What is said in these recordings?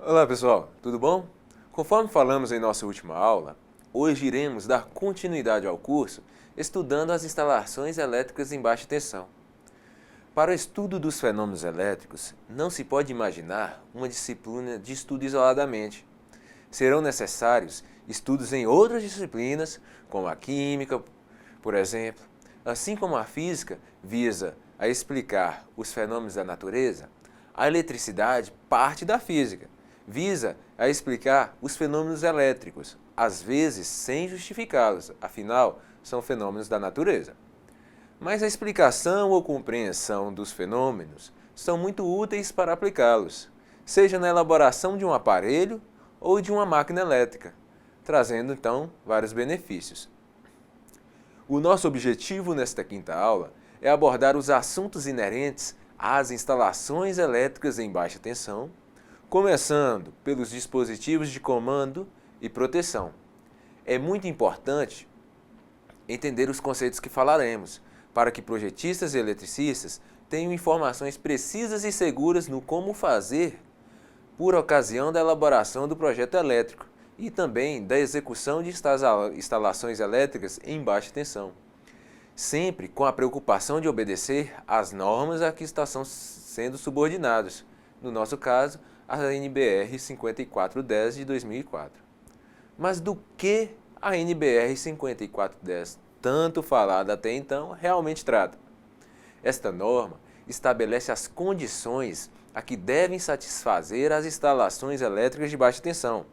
Olá pessoal, tudo bom? Conforme falamos em nossa última aula, hoje iremos dar continuidade ao curso estudando as instalações elétricas em baixa tensão. Para o estudo dos fenômenos elétricos, não se pode imaginar uma disciplina de estudo isoladamente. Serão necessários estudos em outras disciplinas, como a química, por exemplo. Assim como a física visa a explicar os fenômenos da natureza, a eletricidade parte da física, visa a explicar os fenômenos elétricos, às vezes sem justificá-los, afinal, são fenômenos da natureza. Mas a explicação ou compreensão dos fenômenos são muito úteis para aplicá-los, seja na elaboração de um aparelho ou de uma máquina elétrica, trazendo então vários benefícios. O nosso objetivo nesta quinta aula é abordar os assuntos inerentes às instalações elétricas em baixa tensão, começando pelos dispositivos de comando e proteção. É muito importante entender os conceitos que falaremos, para que projetistas e eletricistas tenham informações precisas e seguras no como fazer por ocasião da elaboração do projeto elétrico e também da execução de instalações elétricas em baixa tensão, sempre com a preocupação de obedecer às normas a que estão sendo subordinados, no nosso caso, a NBR 5410 de 2004. Mas do que a NBR 5410, tanto falada até então, realmente trata? Esta norma estabelece as condições a que devem satisfazer as instalações elétricas de baixa tensão,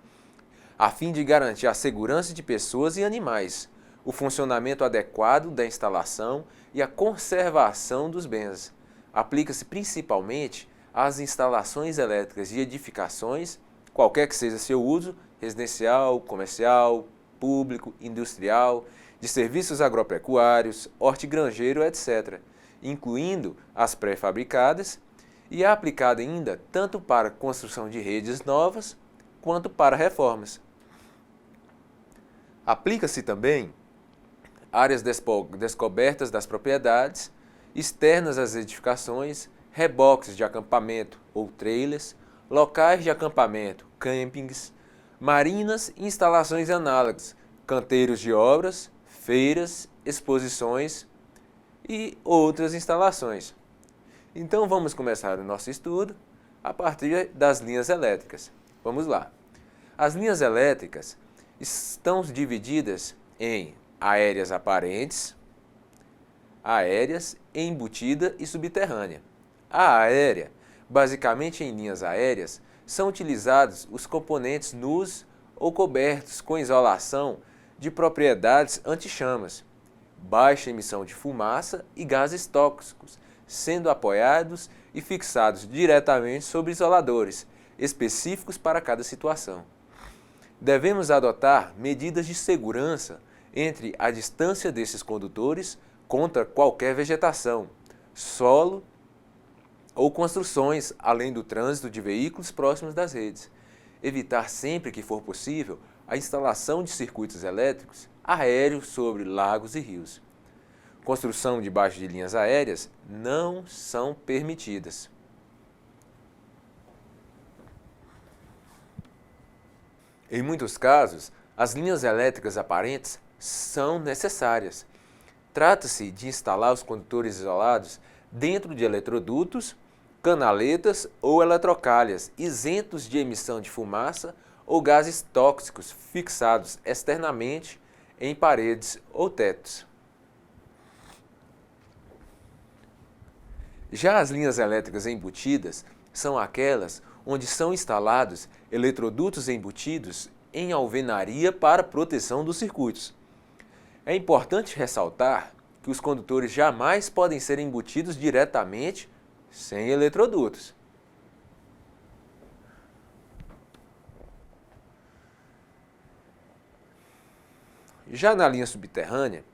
a fim de garantir a segurança de pessoas e animais, o funcionamento adequado da instalação e a conservação dos bens. Aplica-se principalmente às instalações elétricas de edificações, qualquer que seja seu uso, residencial, comercial, público, industrial, de serviços agropecuários, hortigranjeiro, etc., incluindo as pré-fabricadas, e é aplicada ainda tanto para construção de redes novas quanto para reformas. Aplica-se também áreas descobertas das propriedades, externas às edificações, reboques de acampamento ou trailers, locais de acampamento, campings, marinas e instalações análogas, canteiros de obras, feiras, exposições e outras instalações. Então vamos começar o nosso estudo a partir das linhas elétricas. Vamos lá. As linhas elétricas estão divididas em aéreas aparentes, aéreas, embutida e subterrânea. A aérea, basicamente em linhas aéreas, são utilizados os componentes nus ou cobertos com isolação de propriedades anti-chamas, baixa emissão de fumaça e gases tóxicos, sendo apoiados e fixados diretamente sobre isoladores específicos para cada situação. Devemos adotar medidas de segurança entre a distância desses condutores contra qualquer vegetação, solo ou construções, além do trânsito de veículos próximos das redes. Evitar sempre que for possível a instalação de circuitos elétricos aéreos sobre lagos e rios. Construção debaixo de linhas aéreas não são permitidas. Em muitos casos, as linhas elétricas aparentes são necessárias. Trata-se de instalar os condutores isolados dentro de eletrodutos, canaletas ou eletrocalhas, isentos de emissão de fumaça ou gases tóxicos fixados externamente em paredes ou tetos. Já as linhas elétricas embutidas são aquelas onde são instalados eletrodutos embutidos em alvenaria para proteção dos circuitos. É importante ressaltar que os condutores jamais podem ser embutidos diretamente sem eletrodutos. Já na linha subterrânea,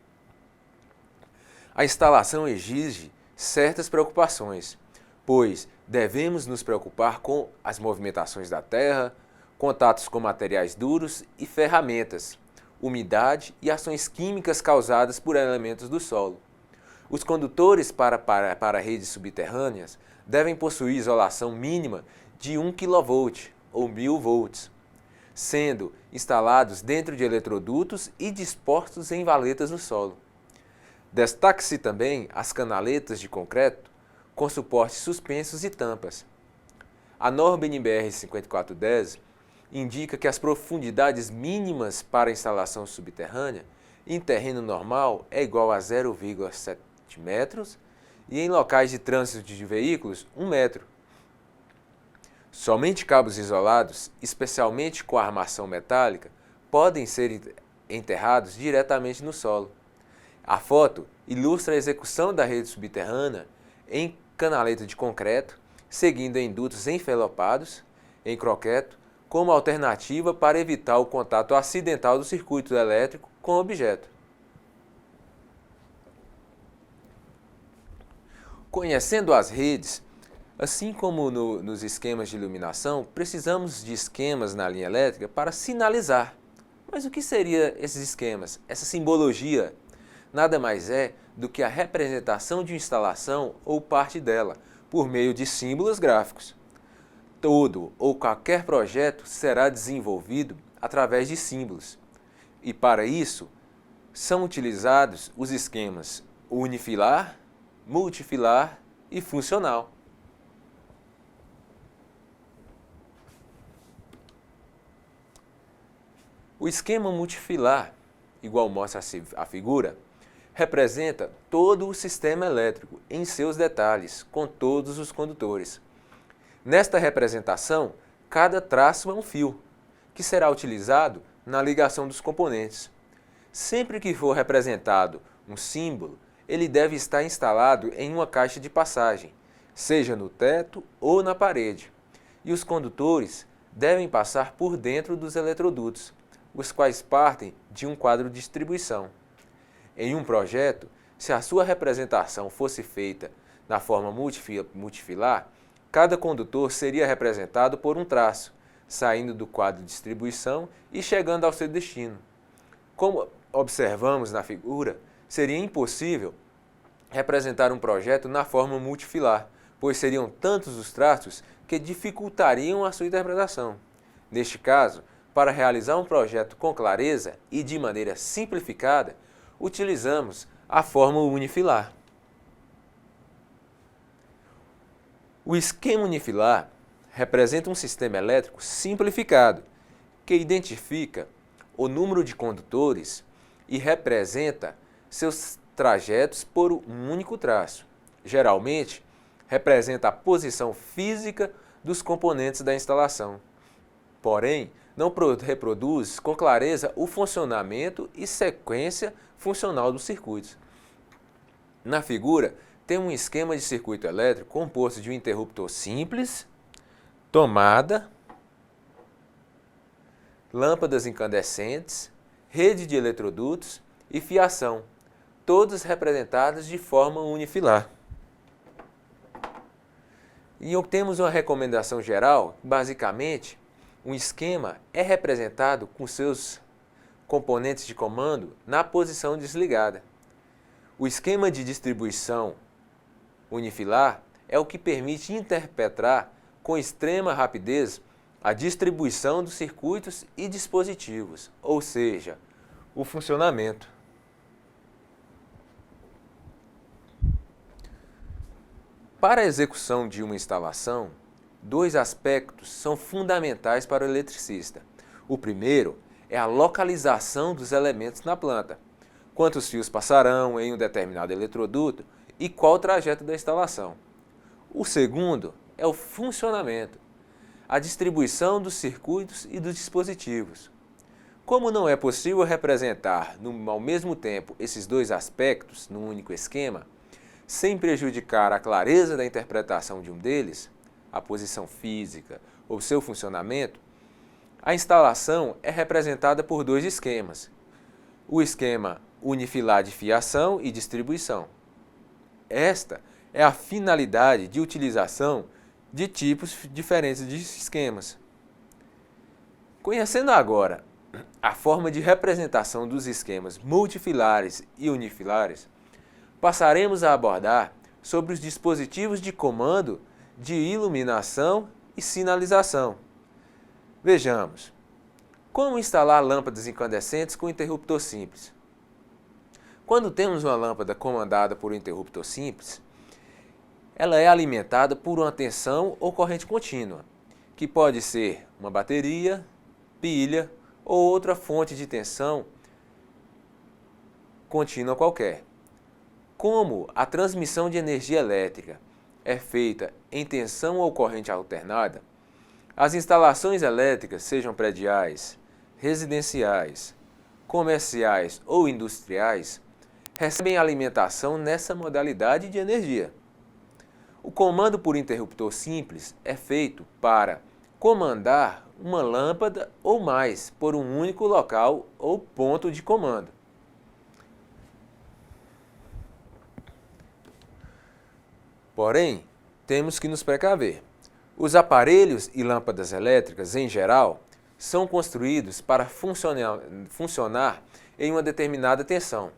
a instalação exige certas preocupações, pois devemos nos preocupar com as movimentações da terra, contatos com materiais duros e ferramentas, umidade e ações químicas causadas por elementos do solo. Os condutores para redes subterrâneas devem possuir isolação mínima de 1 kV, ou 1000 volts, sendo instalados dentro de eletrodutos e dispostos em valetas no solo. Destaque-se também as canaletas de concreto com suportes suspensos e tampas. A norma NBR 5410 indica que as profundidades mínimas para a instalação subterrânea em terreno normal é igual a 0,7 metros e em locais de trânsito de veículos 1 metro. Somente cabos isolados, especialmente com armação metálica, podem ser enterrados diretamente no solo. A foto ilustra a execução da rede subterrânea em canaleta de concreto, seguindo em dutos envelopados em concreto, como alternativa para evitar o contato acidental do circuito elétrico com o objeto. Conhecendo as redes, assim como nos esquemas de iluminação, precisamos de esquemas na linha elétrica para sinalizar. Mas o que seriam esses esquemas? Essa simbologia nada mais é do que a representação de uma instalação ou parte dela, por meio de símbolos gráficos. Todo ou qualquer projeto será desenvolvido através de símbolos. E para isso, são utilizados os esquemas unifilar, multifilar e funcional. O esquema multifilar, igual mostra a figura, representa todo o sistema elétrico em seus detalhes, com todos os condutores. Nesta representação, cada traço é um fio, que será utilizado na ligação dos componentes. Sempre que for representado um símbolo, ele deve estar instalado em uma caixa de passagem, seja no teto ou na parede, e os condutores devem passar por dentro dos eletrodutos, os quais partem de um quadro de distribuição. Em um projeto, se a sua representação fosse feita na forma multifilar, cada condutor seria representado por um traço, saindo do quadro de distribuição e chegando ao seu destino. Como observamos na figura, seria impossível representar um projeto na forma multifilar, pois seriam tantos os traços que dificultariam a sua interpretação. Neste caso, para realizar um projeto com clareza e de maneira simplificada, utilizamos a forma unifilar. O esquema unifilar representa um sistema elétrico simplificado, que identifica o número de condutores e representa seus trajetos por um único traço. Geralmente, representa a posição física dos componentes da instalação. Porém, não reproduz com clareza o funcionamento e sequência funcional dos circuitos. Na figura, tem um esquema de circuito elétrico composto de um interruptor simples, tomada, lâmpadas incandescentes, rede de eletrodutos e fiação, todas representadas de forma unifilar. E temos uma recomendação geral, basicamente, um esquema é representado com seus componentes de comando na posição desligada. O esquema de distribuição unifilar é o que permite interpretar com extrema rapidez a distribuição dos circuitos e dispositivos, ou seja, o funcionamento. Para a execução de uma instalação, dois aspectos são fundamentais para o eletricista. O primeiro é a localização dos elementos na planta. Quantos fios passarão em um determinado eletroduto e qual o trajeto da instalação. O segundo é o funcionamento, a distribuição dos circuitos e dos dispositivos. Como não é possível representar ao mesmo tempo esses dois aspectos num único esquema, sem prejudicar a clareza da interpretação de um deles, a posição física ou seu funcionamento, a instalação é representada por dois esquemas. O esquema unifilar de fiação e distribuição. Esta é a finalidade de utilização de tipos diferentes de esquemas. Conhecendo agora a forma de representação dos esquemas multifilares e unifilares, passaremos a abordar sobre os dispositivos de comando de iluminação e sinalização. Vejamos. Como instalar lâmpadas incandescentes com interruptor simples? Quando temos uma lâmpada comandada por um interruptor simples, ela é alimentada por uma tensão ou corrente contínua, que pode ser uma bateria, pilha ou outra fonte de tensão contínua qualquer. Como a transmissão de energia elétrica é feita em tensão ou corrente alternada, as instalações elétricas, sejam prediais, residenciais, comerciais ou industriais, recebem alimentação nessa modalidade de energia. O comando por interruptor simples é feito para comandar uma lâmpada ou mais por um único local ou ponto de comando. Porém, temos que nos precaver. Os aparelhos e lâmpadas elétricas, em geral, são construídos para funcionar em uma determinada tensão.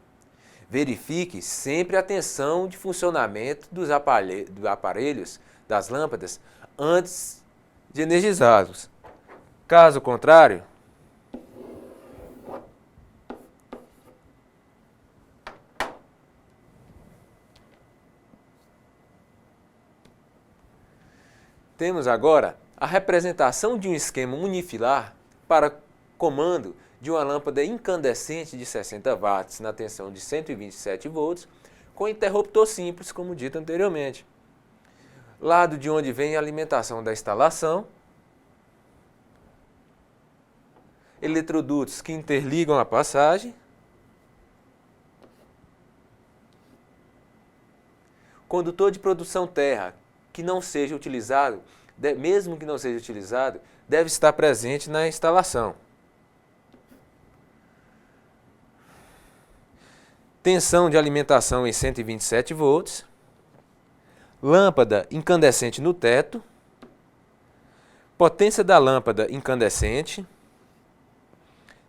Verifique sempre a tensão de funcionamento dos aparelhos, das lâmpadas, antes de energizá-los. Caso contrário, temos agora a representação de um esquema unifilar para comando de uma lâmpada incandescente de 60 watts na tensão de 127 volts com interruptor simples, como dito anteriormente. Lado de onde vem a alimentação da instalação, eletrodutos que interligam a passagem, condutor de produção terra que não seja utilizado, mesmo que não seja utilizado, deve estar presente na instalação. Tensão de alimentação em 127 volts, lâmpada incandescente no teto, potência da lâmpada incandescente,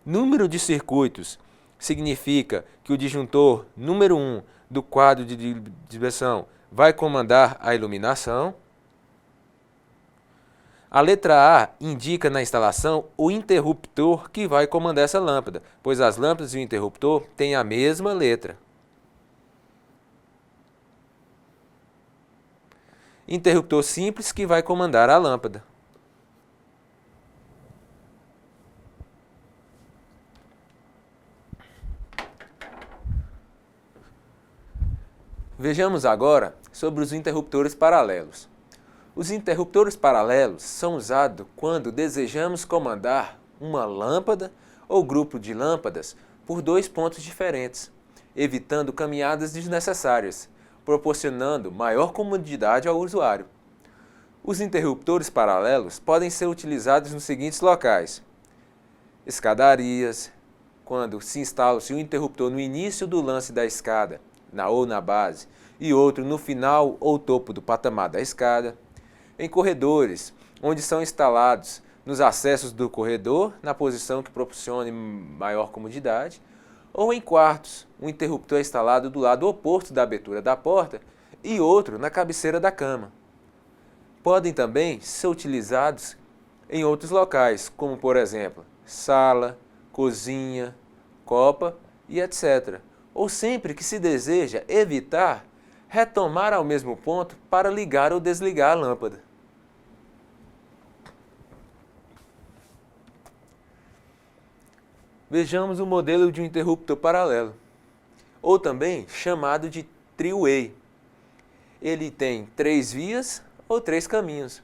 número de circuitos significa que o disjuntor número 1 do quadro de direção vai comandar a iluminação. A letra A indica na instalação o interruptor que vai comandar essa lâmpada, pois as lâmpadas e o interruptor têm a mesma letra. Interruptor simples que vai comandar a lâmpada. Vejamos agora sobre os interruptores paralelos. Os interruptores paralelos são usados quando desejamos comandar uma lâmpada ou grupo de lâmpadas por dois pontos diferentes, evitando caminhadas desnecessárias, proporcionando maior comodidade ao usuário. Os interruptores paralelos podem ser utilizados nos seguintes locais: escadarias, quando se instala-se um interruptor no início do lance da escada, ou na base, e outro no final ou topo do patamar da escada. Em corredores, onde são instalados nos acessos do corredor, na posição que proporcione maior comodidade, ou em quartos, um interruptor é instalado do lado oposto da abertura da porta e outro na cabeceira da cama. Podem também ser utilizados em outros locais, como por exemplo, sala, cozinha, copa e etc. Ou sempre que se deseja evitar retomar ao mesmo ponto para ligar ou desligar a lâmpada. Vejamos o modelo de um interruptor paralelo, ou também chamado de three-way. Ele tem 3 vias ou 3 caminhos.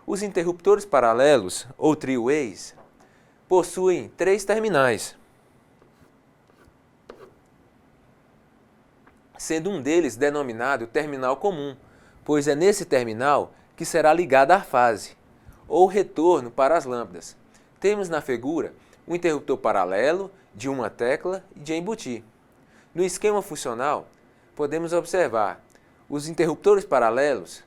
Os interruptores paralelos, ou three-ways, possuem 3 terminais, sendo um deles denominado terminal comum, pois é nesse terminal que será ligada a fase, ou retorno para as lâmpadas. Temos na figura um interruptor paralelo de uma tecla e de embutir. No esquema funcional, podemos observar os interruptores paralelos,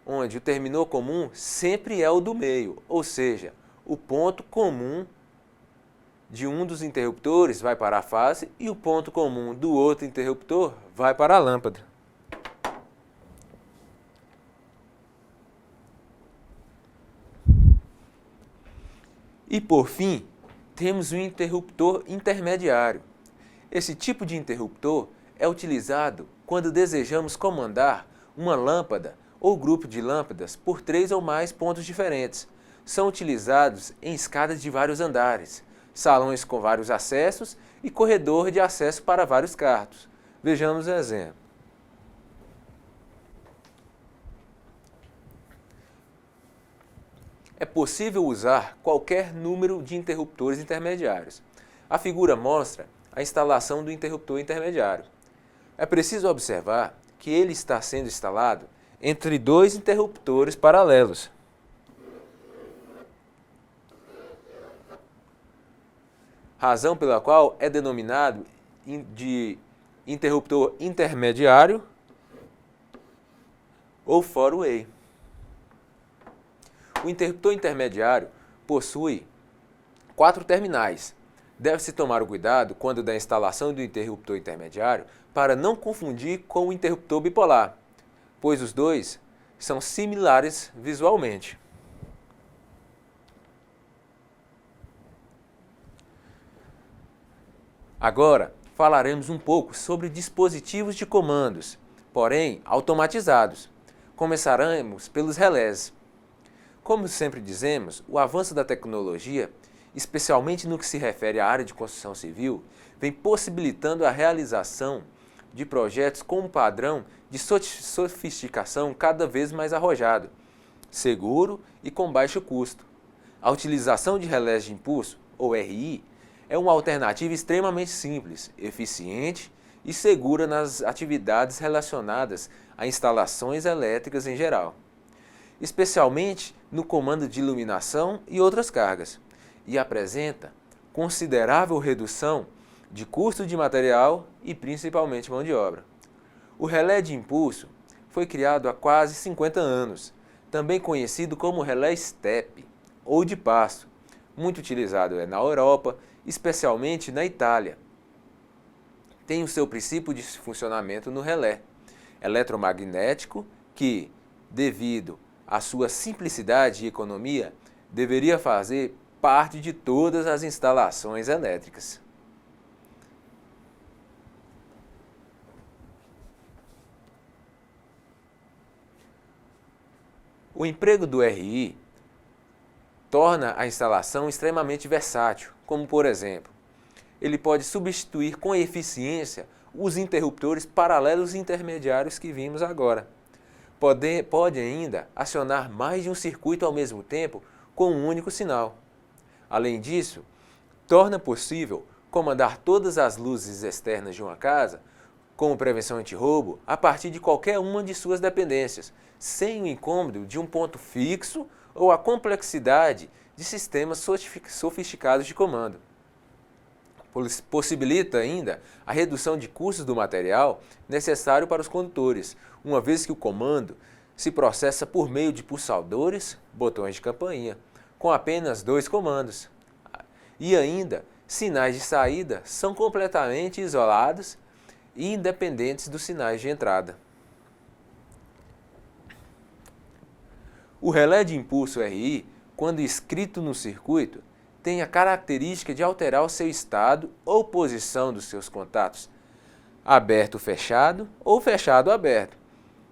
onde o terminal comum sempre é o do meio, ou seja, o ponto comum de um dos interruptores vai para a fase e o ponto comum do outro interruptor vai para a lâmpada. E por fim, temos o interruptor intermediário. Esse tipo de interruptor é utilizado quando desejamos comandar uma lâmpada ou grupo de lâmpadas por 3 ou mais pontos diferentes. São utilizados em escadas de vários andares, salões com vários acessos e corredor de acesso para vários quartos. Vejamos o exemplo. É possível usar qualquer número de interruptores intermediários. A figura mostra a instalação do interruptor intermediário. É preciso observar que ele está sendo instalado entre 2 interruptores paralelos. Razão pela qual é denominado de interruptor intermediário ou four-way. O interruptor intermediário possui 4 terminais. Deve-se tomar o cuidado, quando da instalação do interruptor intermediário, para não confundir com o interruptor bipolar, pois os dois são similares visualmente. Agora, falaremos um pouco sobre dispositivos de comandos, porém automatizados. Começaremos pelos relés. Como sempre dizemos, o avanço da tecnologia, especialmente no que se refere à área de construção civil, vem possibilitando a realização de projetos com um padrão de sofisticação cada vez mais arrojado, seguro e com baixo custo. A utilização de relés de impulso, ou RI, é uma alternativa extremamente simples, eficiente e segura nas atividades relacionadas a instalações elétricas em geral, especialmente no comando de iluminação e outras cargas, e apresenta considerável redução de custo de material e principalmente mão de obra. O relé de impulso foi criado há quase 50 anos, também conhecido como relé step ou de passo, muito utilizado na Europa, especialmente na Itália. Tem o seu princípio de funcionamento no relé eletromagnético que, devido à sua simplicidade e economia, deveria fazer parte de todas as instalações elétricas. O emprego do RI torna a instalação extremamente versátil, como por exemplo, ele pode substituir com eficiência os interruptores paralelos e intermediários que vimos agora. Pode ainda acionar mais de um circuito ao mesmo tempo com um único sinal. Além disso, torna possível comandar todas as luzes externas de uma casa, como prevenção antirroubo, a partir de qualquer uma de suas dependências, sem o incômodo de um ponto fixo ou a complexidade de sistemas sofisticados de comando. Possibilita ainda a redução de custos do material necessário para os condutores, uma vez que o comando se processa por meio de pulsadores, botões de campainha, com apenas 2 comandos. E ainda, sinais de saída são completamente isolados e independentes dos sinais de entrada. O relé de impulso RI, quando inscrito no circuito, tem a característica de alterar o seu estado ou posição dos seus contatos, aberto-fechado ou fechado-aberto,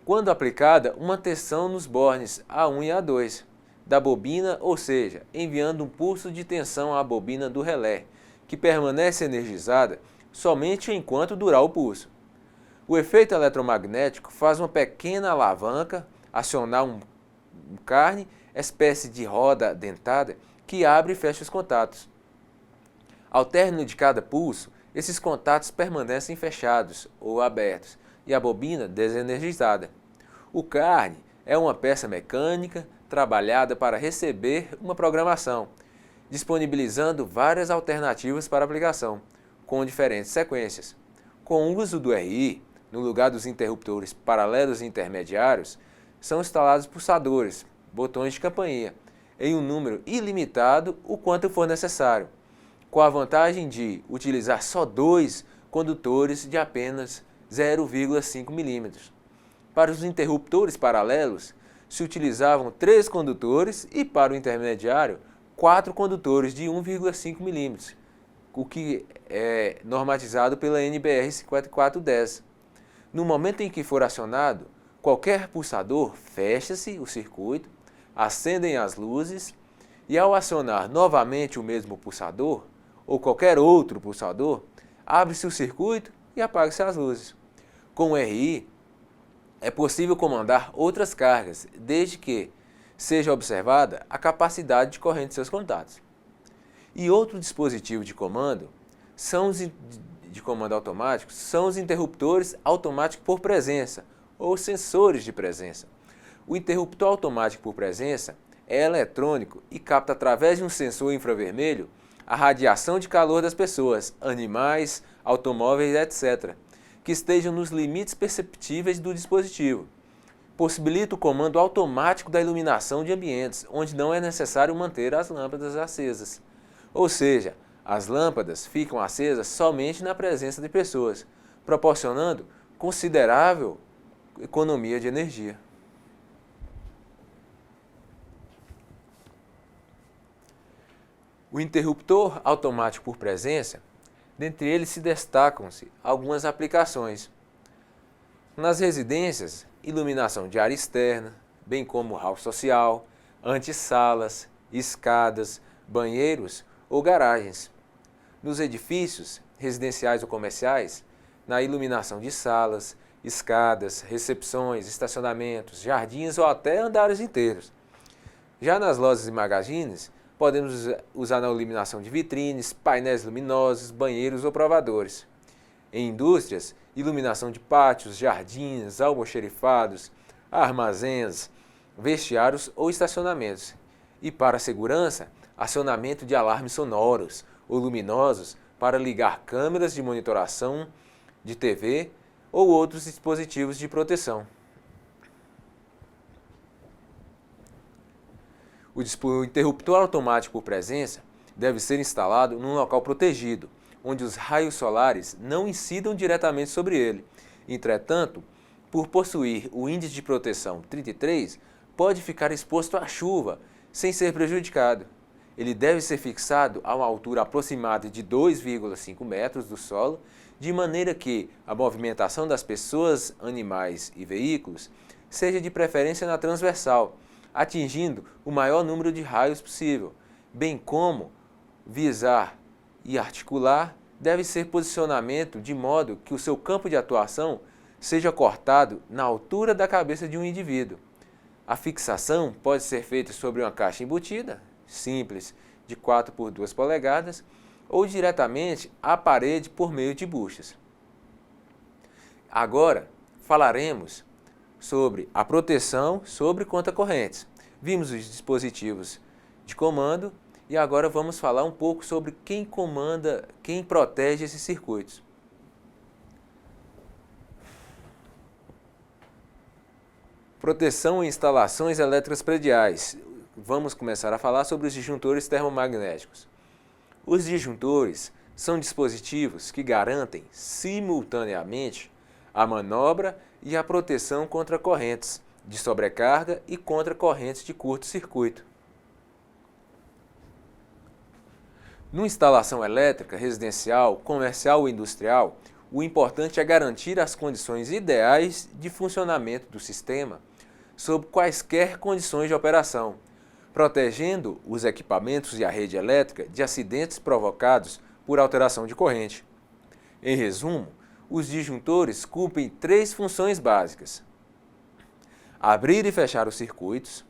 quando aplicada uma tensão nos bornes A1 e A2 da bobina, ou seja, enviando um pulso de tensão à bobina do relé, que permanece energizada somente enquanto durar o pulso. O efeito eletromagnético faz uma pequena alavanca acionar um carne, espécie de roda dentada, que abre e fecha os contatos. Ao término de cada pulso, esses contatos permanecem fechados ou abertos e a bobina desenergizada. O carne é uma peça mecânica trabalhada para receber uma programação, disponibilizando várias alternativas para aplicação, com diferentes sequências. Com o uso do RI, no lugar dos interruptores paralelos e intermediários, são instalados pulsadores, botões de campainha, em um número ilimitado o quanto for necessário, com a vantagem de utilizar só 2 condutores de apenas 0,5 mm. Para os interruptores paralelos, se utilizavam 3 condutores e para o intermediário, 4 condutores de 1,5 milímetros, o que é normatizado pela NBR 5410. No momento em que for acionado, qualquer pulsador fecha-se o circuito, acendem as luzes e ao acionar novamente o mesmo pulsador ou qualquer outro pulsador, abre-se o circuito e apaga-se as luzes. Com o RI, é possível comandar outras cargas, desde que seja observada a capacidade de corrente de seus contatos. E outro dispositivo de comando automático são os interruptores automáticos por presença, ou sensores de presença. O interruptor automático por presença é eletrônico e capta através de um sensor infravermelho a radiação de calor das pessoas, animais, automóveis, etc., que estejam nos limites perceptíveis do dispositivo. Possibilita o comando automático da iluminação de ambientes, onde não é necessário manter as lâmpadas acesas. Ou seja, as lâmpadas ficam acesas somente na presença de pessoas, proporcionando considerável economia de energia. O interruptor automático por presença, dentre eles se destacam-se algumas aplicações. Nas residências, iluminação de área externa, bem como hall social, antessalas, escadas, banheiros ou garagens. Nos edifícios residenciais ou comerciais, na iluminação de salas, escadas, recepções, estacionamentos, jardins ou até andares inteiros. Já nas lojas e magazines, podemos usar na iluminação de vitrines, painéis luminosos, banheiros ou provadores. Em indústrias, iluminação de pátios, jardins, almoxerifados, armazéns, vestiários ou estacionamentos. E para a segurança, acionamento de alarmes sonoros ou luminosos para ligar câmeras de monitoração de TV ou outros dispositivos de proteção. O interruptor automático por presença deve ser instalado num local protegido, onde os raios solares não incidam diretamente sobre ele. Entretanto, por possuir o índice de proteção 33, pode ficar exposto à chuva sem ser prejudicado. Ele deve ser fixado a uma altura aproximada de 2,5 metros do solo, de maneira que a movimentação das pessoas, animais e veículos seja de preferência na transversal, atingindo o maior número de raios possível, bem como visar e articular deve ser posicionamento de modo que o seu campo de atuação seja cortado na altura da cabeça de um indivíduo. A fixação pode ser feita sobre uma caixa embutida, simples, de 4 por 2 polegadas, ou diretamente à parede por meio de buchas. Agora falaremos sobre a proteção sobre contra-correntes. Vimos os dispositivos de comando e agora vamos falar um pouco sobre quem comanda, quem protege esses circuitos. Proteção em instalações elétricas prediais. Vamos começar a falar sobre os disjuntores termomagnéticos. Os disjuntores são dispositivos que garantem simultaneamente a manobra e a proteção contra correntes de sobrecarga e contra correntes de curto-circuito. Numa instalação elétrica, residencial, comercial ou industrial, o importante é garantir as condições ideais de funcionamento do sistema sob quaisquer condições de operação, protegendo os equipamentos e a rede elétrica de acidentes provocados por alteração de corrente. Em resumo, os disjuntores cumprem 3 funções básicas: abrir e fechar os circuitos,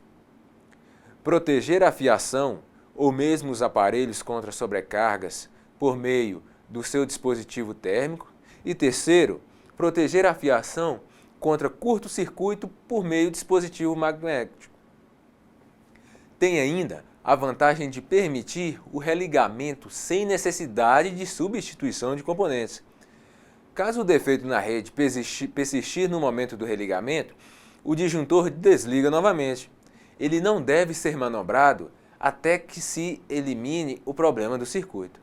proteger a fiação ou mesmo os aparelhos contra sobrecargas por meio do seu dispositivo térmico, e terceiro, proteger a fiação contra curto-circuito por meio do dispositivo magnético. Tem ainda a vantagem de permitir o religamento sem necessidade de substituição de componentes. Caso o defeito na rede persistir no momento do religamento, o disjuntor desliga novamente. Ele não deve ser manobrado até que se elimine o problema do circuito.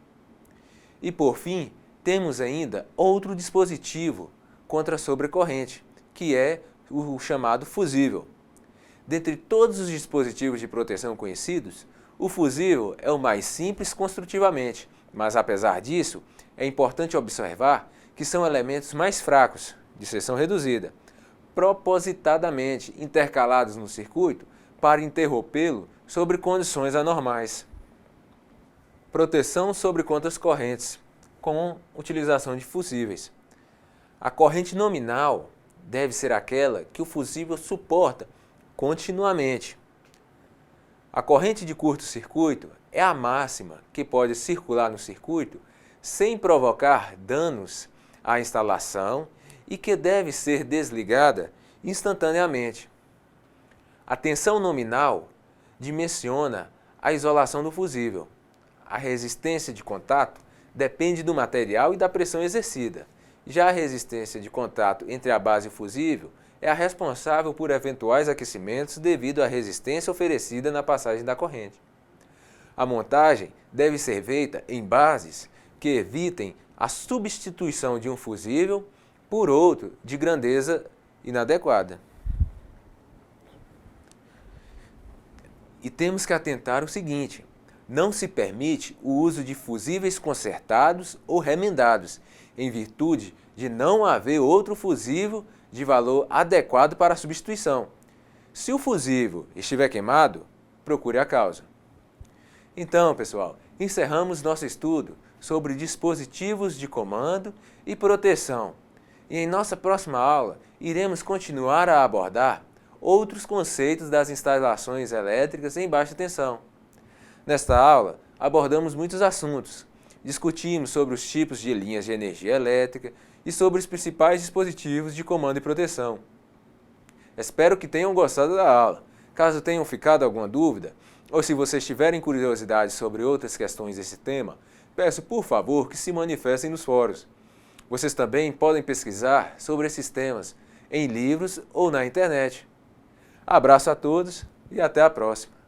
E por fim, temos ainda outro dispositivo contra a sobrecorrente, que é o chamado fusível. Dentre todos os dispositivos de proteção conhecidos, O fusível é o mais simples construtivamente, mas apesar disso, é importante observar que são elementos mais fracos, de seção reduzida, propositadamente intercalados no circuito para interrompê-lo sobre condições anormais. Proteção sobre contas correntes, com utilização de fusíveis. A corrente nominal deve ser aquela que o fusível suporta continuamente. A corrente de curto-circuito é a máxima que pode circular no circuito sem provocar danos à instalação e que deve ser desligada instantaneamente. A tensão nominal dimensiona a isolação do fusível. A resistência de contato depende do material e da pressão exercida. Já a resistência de contato entre a base e o fusível é a responsável por eventuais aquecimentos devido à resistência oferecida na passagem da corrente. A montagem deve ser feita em bases que evitem a substituição de um fusível por outro de grandeza inadequada. E temos que atentar ao seguinte: não se permite o uso de fusíveis consertados ou remendados, em virtude de não haver outro fusível de valor adequado para a substituição. Se o fusível estiver queimado, procure a causa. Então, pessoal, encerramos nosso estudo sobre dispositivos de comando e proteção. E em nossa próxima aula, iremos continuar a abordar outros conceitos das instalações elétricas em baixa tensão. Nesta aula, abordamos muitos assuntos. Discutimos sobre os tipos de linhas de energia elétrica e sobre os principais dispositivos de comando e proteção. Espero que tenham gostado da aula. Caso tenham ficado alguma dúvida, ou se vocês tiverem curiosidade sobre outras questões desse tema, peço por favor que se manifestem nos fóruns. Vocês também podem pesquisar sobre esses temas em livros ou na internet. Abraço a todos e até a próxima!